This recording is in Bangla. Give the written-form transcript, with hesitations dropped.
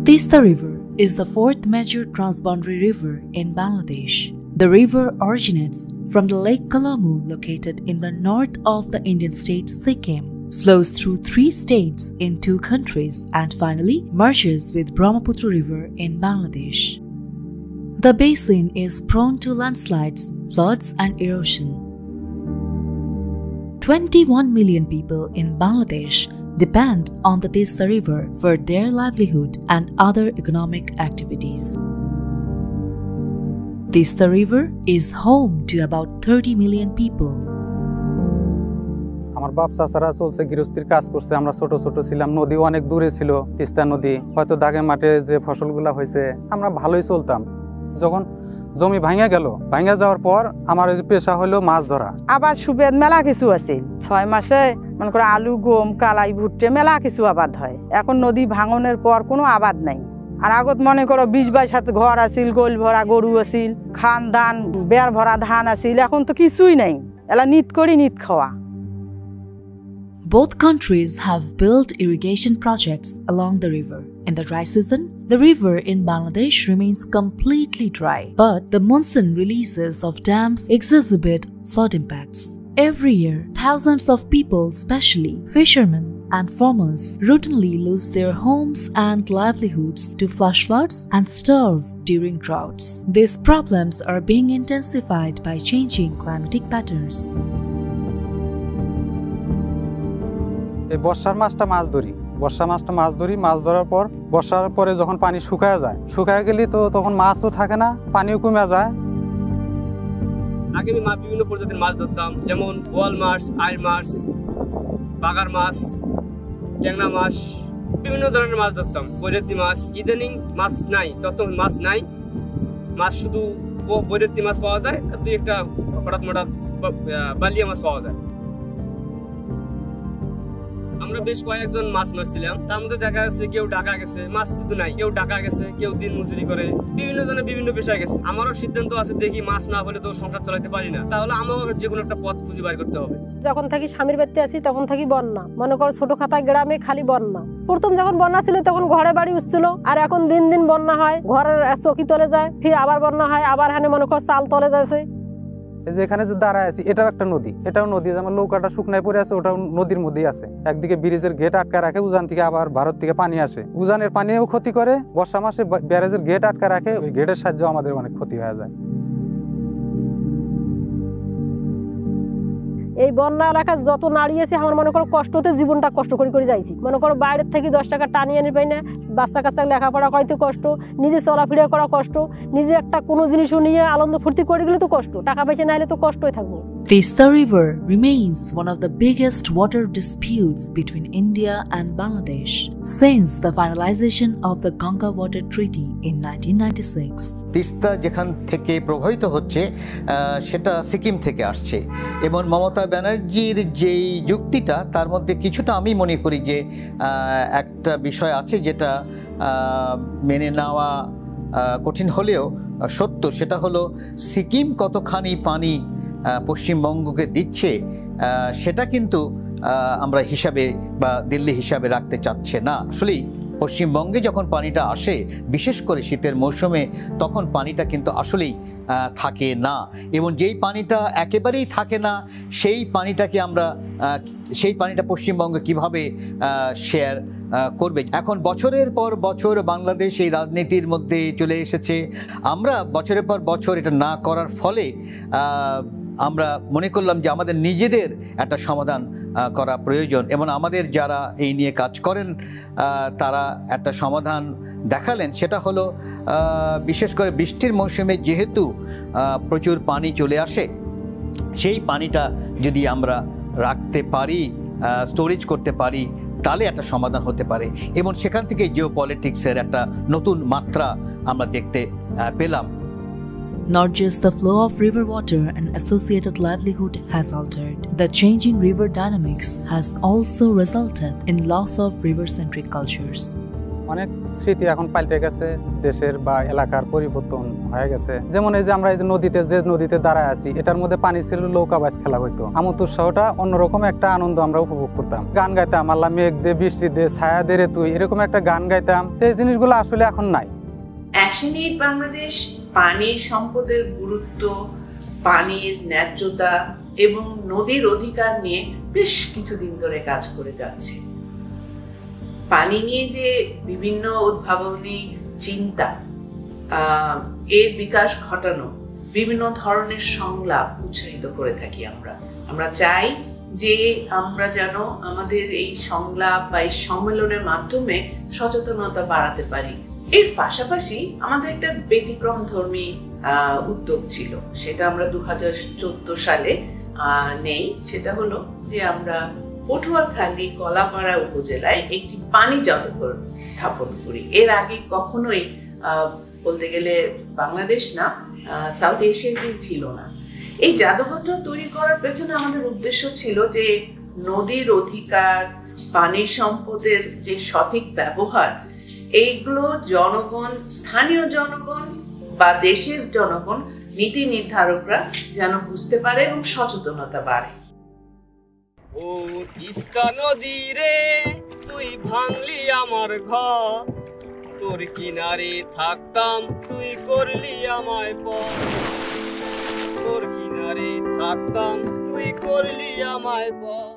Tista River is the fourth major transboundary river in Bangladesh. The river originates from the Lake Kalamu located in the north of the Indian state Sikkim, flows through 3 states in 2 countries and finally merges with Brahmaputra River in Bangladesh. The basin is prone to landslides, floods and erosion. 21 million people in Bangladesh depend on the Tista River for their livelihood and other economic activities. Tista River is home to about 30 million people. আমার বাপ চাচারা চলছে গৃহস্থির কাজ করছে আমরা ছোট ছোট ছিলাম নদী অনেক দূরে ছিল তিস্তা নদী হয়তো দাগে মাঠে যে ফসলগুলো হয়েছে আমরা ভালোই চলতাম যখন জমি ভাঙা গেল ভাঙা যাওয়ার পর আমার এই পেশা হলো মাছ ধরা আবার সুবেদ মেলা কিছু আছে 6 মাসে মনে করে আলু গম কালাই ভুট্টে মেলা কিছু আবাদ হয় এখন নদী ভাঙনের পর কোনো আবাদ নাই আর আগত মনে করো 20-22 হাত ঘর আছিল গোল ভরা গরু আছিল খান ধান বের ভরা ধান আছিল এখন তো কিছুই নাই এলা নিত করি নিত খাওয়া Both countries have built irrigation projects along the river. In the dry season, the river in Bangladesh remains completely dry, but the monsoon releases of dams exacerbate flood impacts. Every year, thousands of people, especially fishermen and farmers, routinely lose their homes and livelihoods to flash floods and starve during droughts. These problems are being intensified by changing climatic patterns. এই বর্ষার মাছটা মাছ ধরি মাছ ধরার পর বর্ষার পরে যখন পানি শুকায় গেলে তো তখন মাছও থাকে না পানিও কমে যায় আগে আমি বিভিন্ন প্রজাতির মাছ ধরতাম যেমন বোয়াল মাছ আইর মাছ বাগার মাছ ট্যাংরা মাছ বিভিন্ন ধরনের মাছ ধরতাম বৈরতি মাছ ইদানিং মাছ নাই তত মাছ নাই মাছ শুধু বৈরতি মাছ পাওয়া যায় আর দুই একটা হঠাৎ মোটা বালিয়া মাছ পাওয়া যায় আমরা বেশ কয়েকজন মাছ মারছিলাম তার মধ্যে দেখা যাচ্ছে কেউ ঢাকা গেছে মাছ শুধু নাই কেউ ঢাকা গেছে কেউ দিন মজুরি করে বিভিন্ন জনে বিভিন্ন পেশায় গেছে আমারও সিদ্ধান্ত আছে দেখি মাছ না হলে তো সংসার চালাতে পারি না তাহলে আমাকে যে কোনো একটা পথ খুঁজে বের করতে হবে যখন থাকি স্বামীর বাড়িতে আছি তখন থাকি বন্যা মনে করো ছোট খাতা গ্রামে খালি বন্যা প্রথম যখন বন্যা ছিল তখন ঘরে বাড়ি উঠছিল আর এখন দিন দিন বন্যা হয় ঘরের চকি তলে যায় ফির আবার বন্যা হয় আবার হানে মনে করো চাল তলে যাচ্ছে এই যে এখানে যে দাঁড়ায় আছি এটাও একটা নদী এটাও নদী আমার নৌকাটা শুকনায় পড়ে আছে ওটাও নদীর মধ্যেই আছে একদিকে ব্রিজের গেট আটকা রাখে উজান থেকে আবার ভারত থেকে পানি আসে উজানের পানিও ক্ষতি করে বর্ষা মাসে ব্যারেজের গেট আটকা রাখে ওই গেটের সাহায্যে আমাদের অনেক ক্ষতি হয়ে যায় এই বন্যা এলাকায় যত নারী আছে আমার মনে করো কষ্টতে জীবনটা কষ্ট করে যাইছি মনে করো বাইরের থেকে 10 টাকা টানিয়ে আনি পাই না বাচ্চা কাচ্চা লেখাপড়া করাইতে কষ্ট নিজে চলাফেরা করা কষ্ট নিজে একটা কোনো জিনিস নিয়ে আনন্দ ফুর্তি করে গেলে তো কষ্ট টাকা পয়সা না হলে তো কষ্টই থাকবো Tista River remains one of the biggest water disputes between India and Bangladesh since the finalization of the Ganga Water Treaty in 1996. Teesta যেখান থেকে প্রবাহিত হচ্ছে সেটা সিকিম থেকে আসছে এবং মমতা ব্যানার্জির যেই যুক্তিটা তার মধ্যে কিছুটা আমি মনে করি যে একটা বিষয় আছে যেটা মেনে নেওয়া কঠিন হলেও সত্য সেটা হলো সিকিম কতখানি পানি পশ্চিমবঙ্গকে দিচ্ছে সেটা কিন্তু আমরা হিসাবে বা দিল্লি হিসাবে রাখতে চাচ্ছে না আসলেই পশ্চিমবঙ্গে যখন পানিটা আসে বিশেষ করে শীতের মৌসুমে তখন পানিটা কিন্তু আসলেই থাকে না এবং যেই পানিটা একেবারেই থাকে না সেই পানিটা পশ্চিমবঙ্গে কিভাবে শেয়ার করবে এখন বছরের পর বছর বাংলাদেশ এই রাজনীতির মধ্যে চলে এসেছে আমরা বছরের পর বছর এটা না করার ফলে আমরা মনে করলাম যে আমাদের নিজেদের একটা সমাধান করা প্রয়োজন এবং আমাদের যারা এই নিয়ে কাজ করেন তারা একটা সমাধান দেখালেন সেটা হলো বিশেষ করে বৃষ্টির মৌসুমে যেহেতু প্রচুর পানি চলে আসে সেই পানিটা যদি আমরা রাখতে পারি স্টোরেজ করতে পারি তাহলে একটা সমাধান হতে পারে এবং সেখান থেকে জিওপলিটিক্সের একটা নতুন মাত্রা আমরা দেখতে পেলাম Not just the flow of river water and associated livelihood has altered. The changing river dynamics has also resulted in loss of river-centric cultures. অনেক স্মৃতি এখন পাল্টে গেছে, দেশের বা এলাকার পরিবর্তন হয়ে গেছে। যেমন এই যে আমরা এই যে নদীতে দাঁড়ায় আছি, এটার মধ্যে পানি ছিল, নৌকা বাইচ খেলা হইতো। আমোদ উৎসাহটা অন্যরকম একটা আনন্দ আমরা উপভোগ করতাম। গান গাইতাম, আল্লাহ মেঘ দে, বৃষ্টি দে, ছায়া দে রে তুই, এরকম একটা গান গাইতাম। এই জিনিসগুলো আসলে এখন নাই। অ্যাকশন এইড বাংলাদেশ পানির সম্পদের গুরুত্ব, পানির ন্যায্যতা এবং নদীর অধিকার নিয়ে বেশ কিছুদিন ধরে কাজ করে যাচ্ছে। পানি নিয়ে যে বিভিন্ন উদ্ভাবনী চিন্তা, এর বিকাশ ঘটানো, বিভিন্ন ধরনের সংলাপ উৎসাহিত করে থাকি আমরা চাই যে আমরা যেন আমাদের এই সংলাপ বা এই সম্মেলনের মাধ্যমে সচেতনতা বাড়াতে পারি। এর পাশাপাশি আমাদের একটা ব্যতিক্রমধর্মী উদ্যোগ ছিল, সেটা আমরা 2014 সালে নেই। সেটা হলো যে আমরা পটুয়াখালী কলাপাড়া উপজেলায় একটি পানি জাদুঘর স্থাপন করি। এর আগে কখনোই বলতে গেলে বাংলাদেশ না, সাউথ এশিয়াতেই ছিল না। এই জাদুঘরটা তৈরি করার পেছনে আমাদের উদ্দেশ্য ছিল যে নদীর অধিকার, পানির সম্পদের যে সঠিক ব্যবহার, এইগুলো জনগণ, স্থানীয় জনগণ বা দেশের জনগণ, নীতি নির্ধারকরা যেন বুঝতে পারে এবং সচেতনতা বাড়ে। ও তিস্তা নদী রে, তুই ভাঙলি আমার ঘর, তোর কিনারে থাকতাম, তুই করলি আমায় পর। তোর কিনারে থাকতাম, তুই করলি আমায় পর।